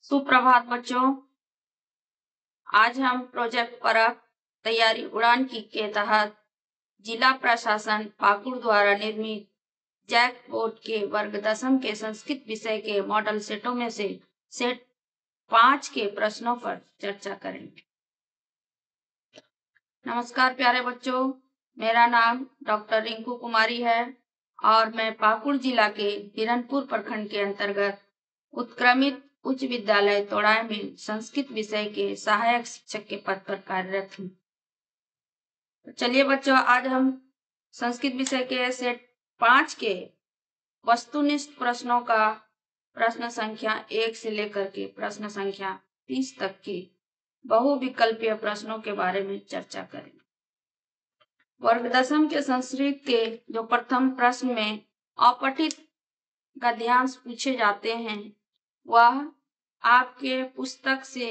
सुप्रभात बच्चों। आज हम प्रोजेक्ट परख तैयारी उड़ान के तहत जिला प्रशासन पाकुड़ द्वारा निर्मित जैक बोर्ड के वर्ग 10 के संस्कृत विषय के मॉडल सेटों में से सेट 5 के प्रश्नों पर चर्चा करेंगे। नमस्कार प्यारे बच्चों, मेरा नाम डॉक्टर रिंकू कुमारी है और मैं पाकुड़ जिला के हिरनपुर प्रखंड के अंतर्गत उत्क्रमित उच्च विद्यालय तोड़ाई में संस्कृत विषय के सहायक शिक्षक के पद पर कार्यरत हूँ। तो चलिए बच्चों, आज हम संस्कृत विषय के सेट 5 के वस्तुनिष्ठ प्रश्नों का प्रश्न संख्या 1 से लेकर के प्रश्न संख्या 30 तक के बहुविकल्पीय प्रश्नों के बारे में चर्चा करेंगे। वर्ग 10 के संस्कृत के जो प्रथम प्रश्न में अपठित गद्यांश पूछे जाते हैं वह आपके पुस्तक से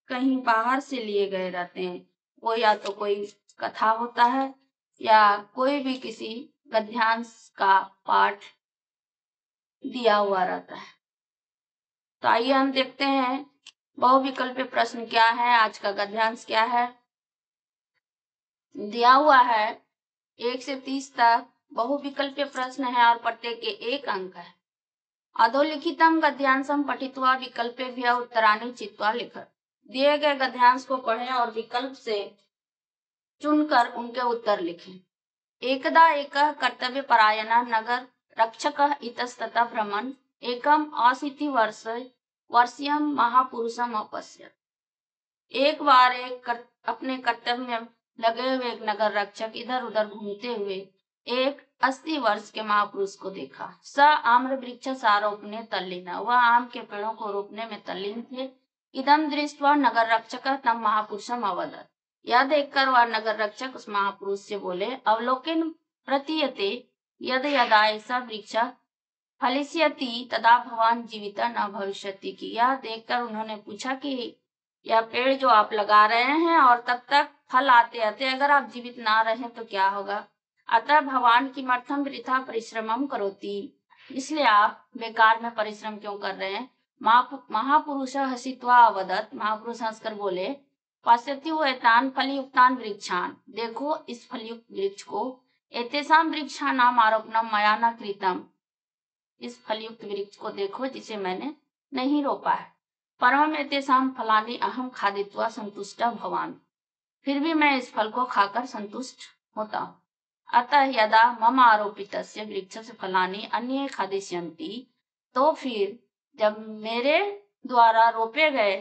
कहीं बाहर से लिए गए रहते हैं। वो या तो कोई कथा होता है या कोई भी किसी गद्यांश का पाठ दिया हुआ रहता है। तो आइए हम देखते हैं बहुविकल्पीय प्रश्न क्या है, आज का गद्यांश क्या है। दिया हुआ है 1 से 30 तक बहुविकल्पीय प्रश्न है और प्रत्येक के 1 अंक है। अधोलिखितम गद्यांशम पठित्वा विकल्पेभ्यः उत्तराणि चित्वा लिख। दिए गए गद्यांश को पढ़ें और विकल्प से चुनकर उनके उत्तर लिखें। एकदा एकः कर्तव्य परायणः नगर रक्षकः इतस्ततः भ्रमन् एकम् 80 वर्षीयं महापुरुषम् अपश्यत्। एक बार अपने कर्तव्य में लगे हुए एक नगर रक्षक इधर उधर घूमते हुए एक 80 वर्ष के महापुरुष को देखा। स आम्र वृक्ष आरोपणे तल्लीन, वह आम के पेड़ों को रोपने में तल्लीन थे। इदम दृष्ट्वा नगर रक्षक तम महापुरुषम अवदत्, यह देखकर वह नगर रक्षक उस महापुरुष से बोले, अवलोकन प्रतीयते यद यदा ऐसा वृक्ष फलिष्यति तदा भवान जीवित न भविष्यति की। यह देखकर उन्होंने पूछा कि यह पेड़ जो आप लगा रहे हैं और तब तक फल आते आते अगर आप जीवित ना रहें तो क्या होगा। अतः भगवान किमर्थम वृथा परिश्रमम करोति, इसलिए आप बेकार में परिश्रम क्यों कर रहे हैं। महापुरुष हसित्वा अवदत्, महापुरुष हंसकर बोले, पश्यत्यु एतान फलयुक्तान वृक्षान, देखो इस फलयुक्त वृक्ष को, एतेषां वृक्षाणाम आरोपणम मया न कृतम, इस फलयुक्त वृक्ष को देखो जिसे मैंने नहीं रोपा है। परम एतेषां फलानि अहम खादित्वा संतुष्टा भवामि, फिर भी मैं इस फल को खाकर संतुष्ट होता हूँ। अतः यदा मम आरोपितस्य वृक्षस्य फलानि अन्ये खादिष्यन्ति, तो फिर जब मेरे द्वारा रोपे गए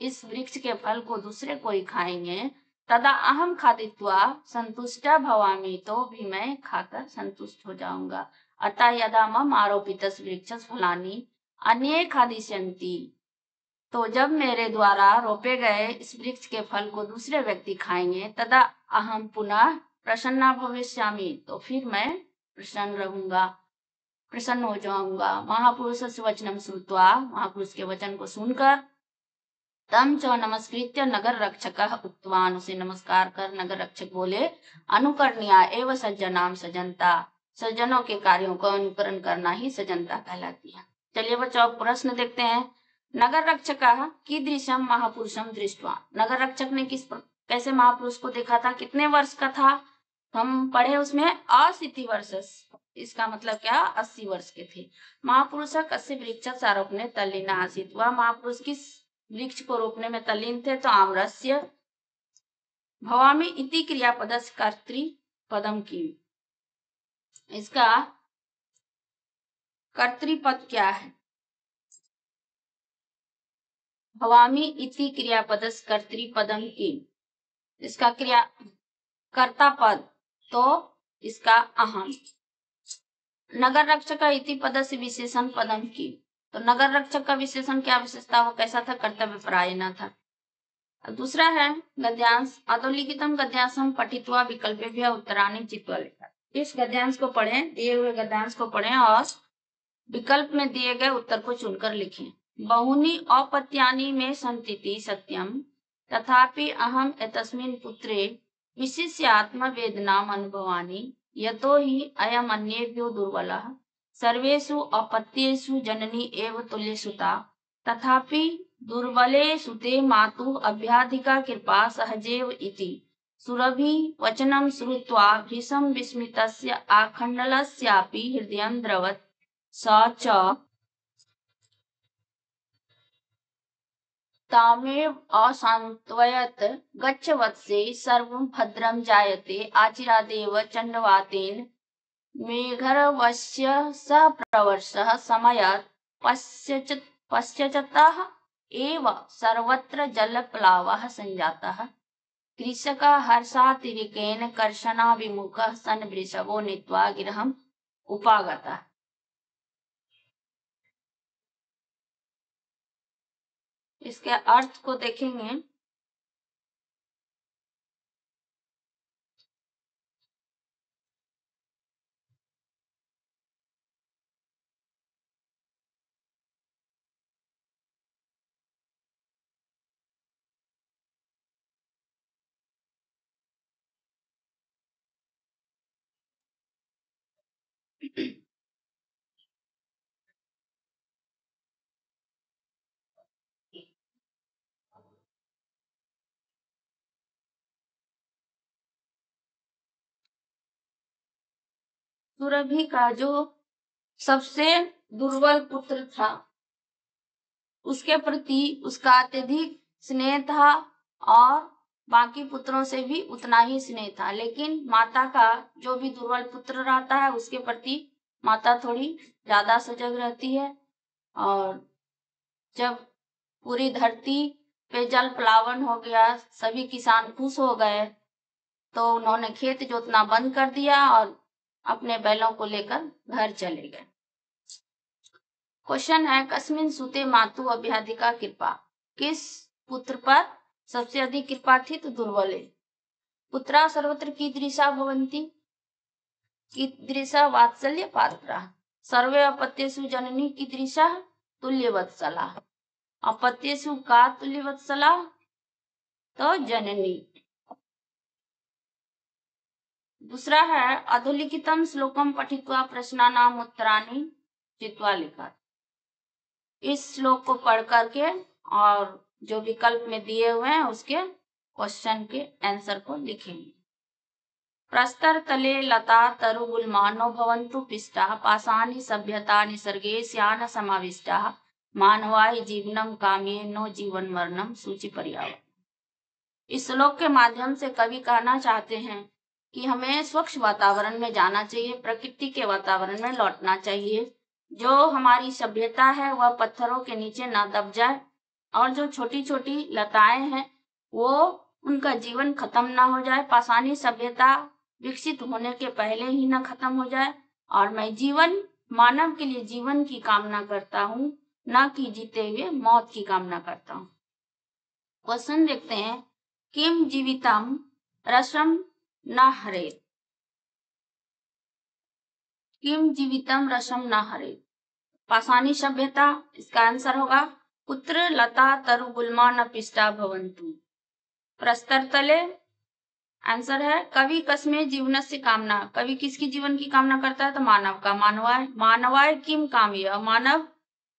इस वृक्ष के फल को दूसरे कोई खाएंगे, तदा अहम खादित्वा संतुष्टा भवामि, तो भी मैं खाकर संतुष्ट हो जाऊंगा। अतः यदा मम आरोपितस्य वृक्षस्य फलानि अन्ये खादिष्यन्ति, तो जब मेरे द्वारा रोपे गए इस वृक्ष के फल को दूसरे व्यक्ति खाएंगे, तदा अहम पुनः प्रसन्ना भविष्यामि, तो फिर मैं प्रसन्न रहूंगा, प्रसन्न हो जाऊंगा। महापुरुषस्य वचनम श्रुत्वा, महापुरुष के वचन को सुनकर, तम च नमस्कृत्य नगर रक्षकः उक्तवान, उसे नमस्कार कर नगर रक्षक बोले, अनुकरणीया एवं सज्जनाम सजनता, सज्जनों के कार्यों का अनुकरण करना ही सज्जनता कहलाती है। चलिए बच्चों, अब प्रश्न देखते हैं। नगर रक्षकः कीदृशं महापुरुषं दृष्ट्वा, नगर रक्षक ने कैसे महापुरुष को देखा था, कितने वर्ष का था। हम पढ़े उसमें 80 वर्ष, इसका मतलब क्या, 80 वर्ष के थे। महापुरुष कस्य वृक्ष आरोपणे तल्लीन आसीत्, वह महापुरुष किस वृक्ष को रोपने में तल्लीन थे, तो आम्रस्य। भवामि इति क्रियापदस्य कर्तृपदम की, इसका कर्तृपद क्या है। भवामि इति क्रियापदस्य कर्तृपदम की, इसका क्रिया कर्ता पद, तो इसका अहम। नगर रक्षक इति पदस्य विशेषण पदम की, तो नगर रक्षक का विशेषण क्या विशेषता, वो कैसा था, कर्तव्य परायण था। दूसरा है गद्यांश, अधोलिखितम गद्यांशम पठित्वा विकल्पेभ्यः उत्तराणि चित्वा लिख। इस गद्यांश को पढ़ें, दिए हुए गद्यांश को पढ़ें और विकल्प में दिए गए उत्तर को चुनकर लिखें। बहुनि औपत्यानि में सन्तीति सत्यम, तथापि अहम एतस्मिन् पुत्रे विशिष्य आत्मवेदनाम अनुभवानि, यतो हि अयम अन्येभ्यो दुर्बलः, सर्वेषु अपत्येषु जननी एव तुल्यसुता, तथापि दुर्बले सुते मातु अभ्याधिका कृपा सहजेव इति सुरभि वचनं श्रुत्वा भीषं विस्मितस्य आखण्डलस्यापि हृदयं द्रवत् स च तामेव असान्त्वयत् गच्छ वत्से सर्वं भद्रं जायते आचिरादेव चण्डवातेन मेघर्वस्य स प्रवर्षः समयात् पश्चातः एव सर्वत्र जलप्लावः सञ्जातः कृषकः हर्षातिरेकेण कर्षणाभिमुखः सन् वृषभो नीत्वा गृहम् उपागतः। इसके अर्थ को देखेंगे। सुरभि का जो सबसे दुर्बल पुत्र था उसके प्रति उसका अत्यधिक स्नेह था और बाकी पुत्रों से भी उतना ही स्नेह था, लेकिन माता का जो भी दुर्बल पुत्र रहता है उसके प्रति माता थोड़ी ज्यादा सजग रहती है। और जब पूरी धरती पे जल प्लावन हो गया, सभी किसान खुश हो गए, तो उन्होंने खेत जोतना बंद कर दिया और अपने बैलों को लेकर घर चले गए। क्वेश्चन है कस्मिन सुते मातु अभ्याधिका कृपा, किस पुत्र पर सबसे अधिक कृपा थी? तो दुर्बले। पुत्रा सर्वत्र कीदृशा भवन्ति, कीदृशा वात्सल्य पात्रा, सर्वे अपत्येषु जननी कीदृशा तुल्यवत्सला, अपत्येषु का तुल्यवत्सला? तो जननी। दूसरा है अधोलिखितम श्लोकम पठित्वा प्रश्नानाम उत्तराणि चित्वा लिखा। इस श्लोक को पढ़ करके और जो विकल्प में दिए हुए हैं उसके क्वेश्चन के आंसर को लिखेंगे। प्रस्तर तले लता तरु गुलमानो भवन्तु पिष्टाः पाषाणि सभ्यता निसर्गे स्यान समाविष्टाः मानवाय जीवनम काम्ये नो जीवन मरणम सूचि पर्यावरण। इस श्लोक के माध्यम से कवि कहना चाहते हैं कि हमें स्वच्छ वातावरण में जाना चाहिए, प्रकृति के वातावरण में लौटना चाहिए। जो हमारी सभ्यता है वह पत्थरों के नीचे ना दब जाए और जो छोटी छोटी लताएं हैं वो उनका जीवन खत्म ना हो जाए, पाषाणी सभ्यता विकसित होने के पहले ही ना खत्म हो जाए। और मैं जीवन, मानव के लिए जीवन की कामना करता हूँ, ना कि जीते हुए मौत की कामना करता हूँ। क्वेश्चन देखते हैं, किम जीवितम रसम न हरेत, किम जीवितम रसम न हरेत, पाषाणी सभ्यता। इसका आंसर होगा पुत्र लता तरु गुल्मा न पिष्टा भवन्तु। प्रस्तर तले आंसर है कवि कस्मे जीवन से कामना, कवि किसकी जीवन की कामना करता है? तो मानव का। मानवाय, मानवाय किम काम्य, मानव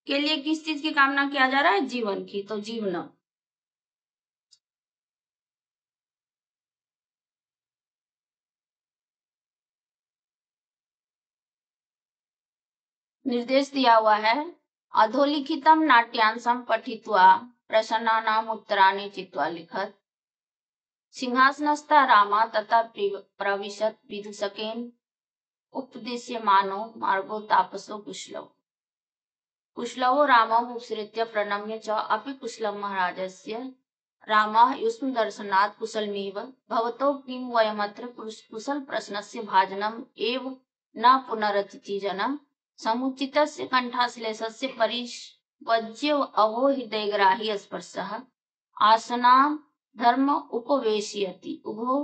के लिए किस चीज की कामना किया जा रहा है? जीवन की। तो जीवन। निर्देश दिया हुआ है अधोलिखितम नाट्यांशम पठित्वा प्रश्नानाम उत्तराणि चित्वा लिखत। सिंहासनस्था रामा तथा प्रविशत विदूषकेन उपदेश्यमानो मार्गो तापसो कुशलव। कुशलवो रामम् उपसृत्य प्रणम्य च अपि कुशलं महाराजस्य रामः युष्म दर्शनात् कुशलमेव भवतो किं वयमत्र कुशल प्रश्नस्य भाजनम् एव न पुनरतिथि जन समुचितस्य कंठाश्लेषस्य परिवज्य अहो हृदयग्राही स्पर्शः आसनां धर्म उपवेशयति उभो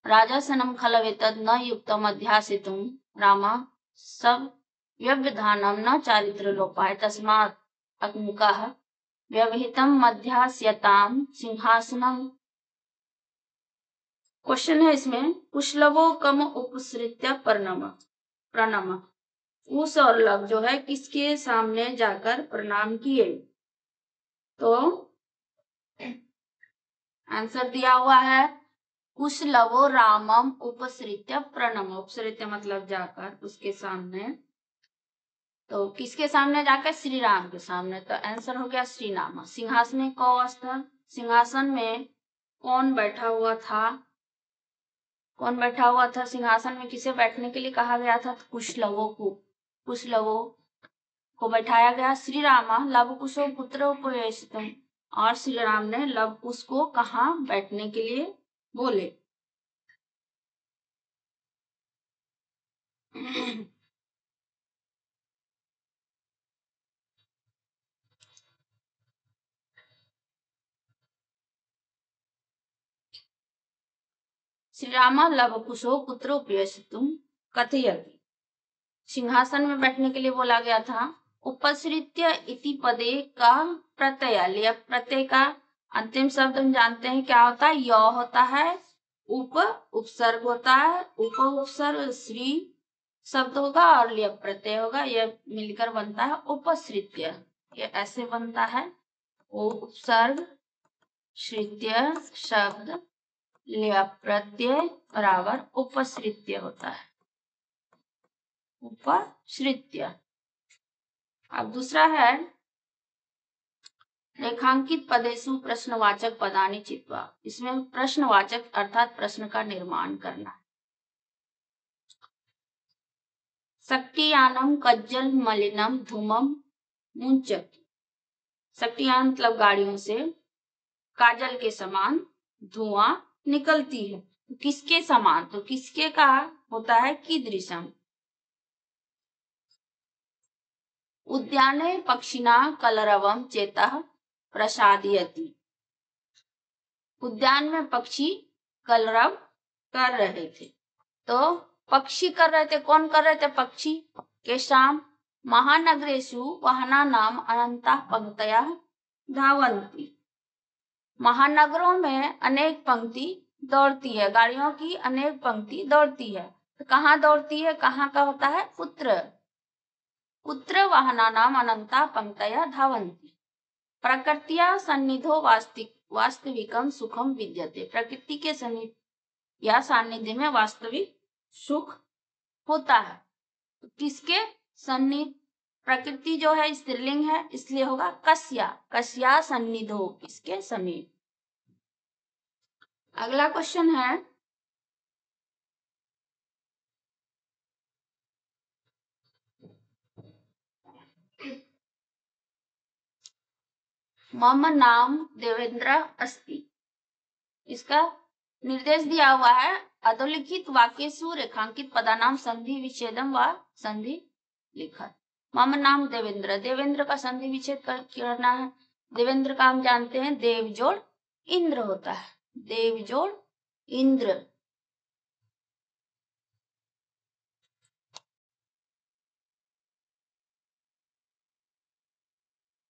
राजासनं खलवेतद् न युक्तम् अध्यासितुं रामा सब व्यवधानम न चारित्र लोपाय तस्मात् अग्मुखः व्यवहितम मध्यास्यताम सिंहासनम। क्वेश्चन है इसमें कुशलवो कम उपसृत्य प्रणम, प्रणम, कुश और लव जो है किसके सामने जाकर प्रणाम किए? तो आंसर दिया हुआ है कुशलवो रामम उपसृत्य प्रणम। उपसृत्य मतलब जाकर, उसके सामने। तो किसके सामने जाकर? श्री राम के सामने। तो आंसर हो गया श्री नाम। सिंहासन को स्थल, सिंहासन में कौन बैठा हुआ था? कौन बैठा हुआ था सिंहासन में? किसे बैठने के लिए कहा गया था? कुशलवो को। कुशलवो को बैठाया गया। श्री रामा लव कुशो पुत्र उपवेशितम। और श्री राम ने लव कुश को कहा बैठने के लिए बोले? श्री राम लव कुशो पुत्र उपवेशितुम कथयति। सिंहासन में बैठने के लिए बोला गया था। उपसृत्य इति पदे का प्रत्यय लिया। प्रत्यय का अंतिम शब्द हम जानते हैं क्या होता है? य होता है। उप उपसर्ग होता है। उप उपसर्ग श्री शब्द होगा और लिय प्रत्यय होगा। यह मिलकर बनता है उपसृत्य। ये ऐसे बनता है। उपसर्ग श्रित्य शब्द लिय प्रत्यय बराबर उपसृत्य होता है। उपसृत्य। अब दूसरा है रेखांकित पदेषु प्रश्नवाचक पदानि चित्वा। इसमें प्रश्नवाचक अर्थात प्रश्न का निर्माण करना। शक्तियानम कज्जल मलिनम धूमम मुंचति। शक्तियान मतलब गाड़ियों से काजल के समान धुआं निकलती है। किसके समान? तो किसके का होता है? कीदृशम। उद्याने पक्षिणा कलरवम चेतः प्रसादयति। उद्यान में पक्षी कलरव कर रहे थे। तो पक्षी कर रहे थे। कौन कर रहे थे? पक्षी। केशाम महानगरेषु वाहनानाम अनंता पंक्तया धावन्ति। महानगरों में अनेक पंक्ति दौड़ती है। गाड़ियों की अनेक पंक्ति दौड़ती है। तो कहाँ दौड़ती है? कहाँ का होता है? पुत्र। पुत्र वाहनानाम अनंता पंक्तया धावन्ति। प्रकृत्या सन्निधो वास्तविकम सुखम विद्यते। प्रकृति के सन्निध या सानिध्य में वास्तविक सुख होता है। तो किसके सन्निध? प्रकृति जो है स्त्रीलिंग है, इसलिए होगा कस्या। कस्या सन्निधो, किसके समीप। अगला क्वेश्चन है मम नाम देवेंद्र अस्ति। इसका निर्देश दिया हुआ है। अधोलिखित वाक्येषु रेखांकित पदानाम संधि विच्छेदम व संधि लिखत। मम नाम देवेंद्र। देवेंद्र का संधि विच्छेद करना है। देवेंद्र का हम जानते हैं देव जोड़ इंद्र होता है। देव जोड़ इंद्र।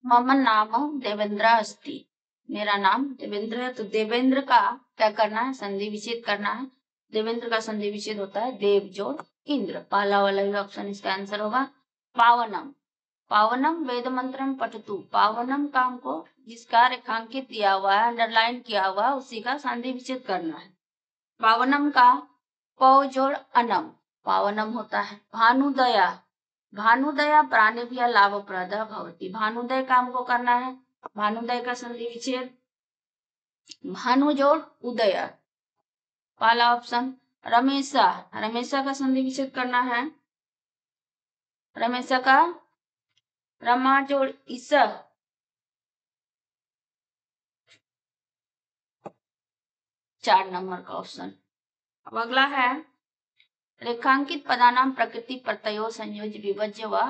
मम नाम देवेंद्र अस्ति। मेरा नाम देवेंद्र है। तो देवेंद्र का क्या करना है? संधि विच्छेद करना है। देवेंद्र का संधि विच्छेद होता है देव जोड़ इंद्र। पहला वाला ही ऑप्शन इसका आंसर होगा। पावनम। पावनम वेद मंत्रम पठतु। पावनम का हमको जिसका रेखांकित दिया हुआ है, अंडरलाइन किया हुआ है, उसी का संधि विच्छेद करना है। पावनम का पौ जोड़ अनम पावनम होता है। भानुदया। भानुदया प्राणिभ्यः लाभप्रदः भवति। भानुदय का हमको करना है। भानुदय का संधि विच्छेद भानु जोड़ उदय। पहला ऑप्शन। रमेशा। रमेशा का संधि विच्छेद करना है। रमेशा का रमा जोड़ ईस। 4 नंबर का ऑप्शन। अब अगला है रेखांकित पदानाम प्रकृति प्रत्ययो संयोज्य विभज्य व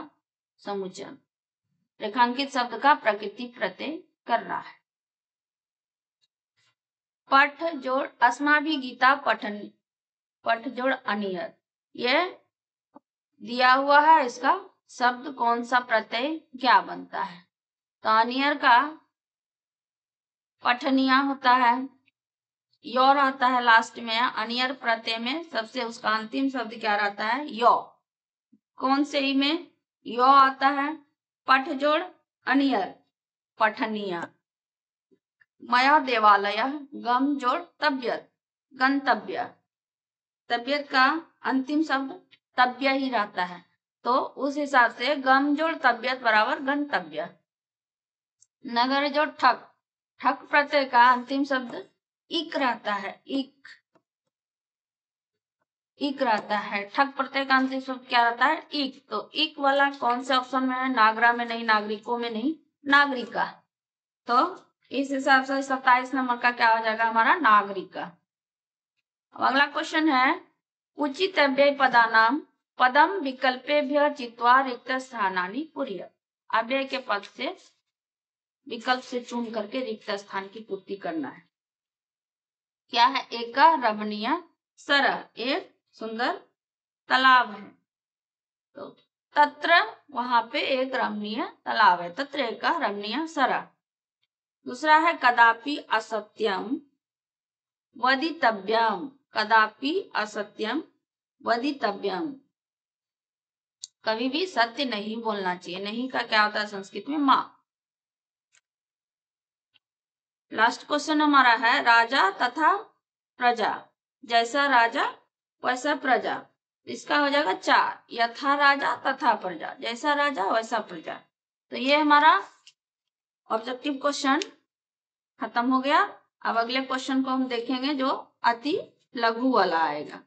समुच्चय। रेखांकित शब्द का प्रकृति प्रत्यय करना है। पठ जोड़ अस्माभि गीता पठन। पठ जोड़ अनियत। ये दिया हुआ है। इसका शब्द कौन सा प्रत्यय क्या बनता है? तो अनियर का पठनिया होता है। यो रहता है लास्ट में। अनियर प्रत्यय में सबसे उसका अंतिम शब्द क्या रहता है? यो। कौन से ही में यो आता है? पठ जोड़ अनियर पठनिया। मया देवालय गम जोड़ तबियत गंतव्य। तबियत का अंतिम शब्द तब्य ही रहता है, तो उस हिसाब से गम जोड़ तबियत बराबर गंतव्य। नगर जोड़ ठक, ठक प्रत्यय का अंतिम शब्द इक रहता है, इक रहता है। ठक प्रत्यय का अंतिम शब्द क्या रहता है? इक। तो इक वाला कौन से ऑप्शन में है? नागरा में नहीं, नागरिकों में नहीं, नागरिका। तो इस हिसाब से 27 नंबर का क्या हो जाएगा हमारा? नागरिका। अब अगला क्वेश्चन है उचित अव्यय पदानाम पदम विकल्पेभ्य चित्वा रिक्त स्थानानि पूरय। अव्यय के पद से विकल्प से चुन करके रिक्त स्थान की पूर्ति करना है। क्या है? एक रमणीय सरह, एक सुंदर तालाब है, तो तत्र वहां पे एक रमणीय तालाब है, तत्र एक रमणीय सरह। दूसरा है कदापि असत्यम वदितव्यम, कदापि असत्यम वदितव्यम, कभी भी सत्य नहीं बोलना चाहिए। नहीं का क्या होता है संस्कृत में? मां। लास्ट क्वेश्चन हमारा है राजा तथा प्रजा, जैसा राजा वैसा प्रजा। इसका हो जाएगा 4, यथा राजा तथा प्रजा, जैसा राजा वैसा प्रजा। तो ये हमारा ऑब्जेक्टिव क्वेश्चन खत्म हो गया। अब अगले क्वेश्चन को हम देखेंगे जो अति लघु वाला आएगा।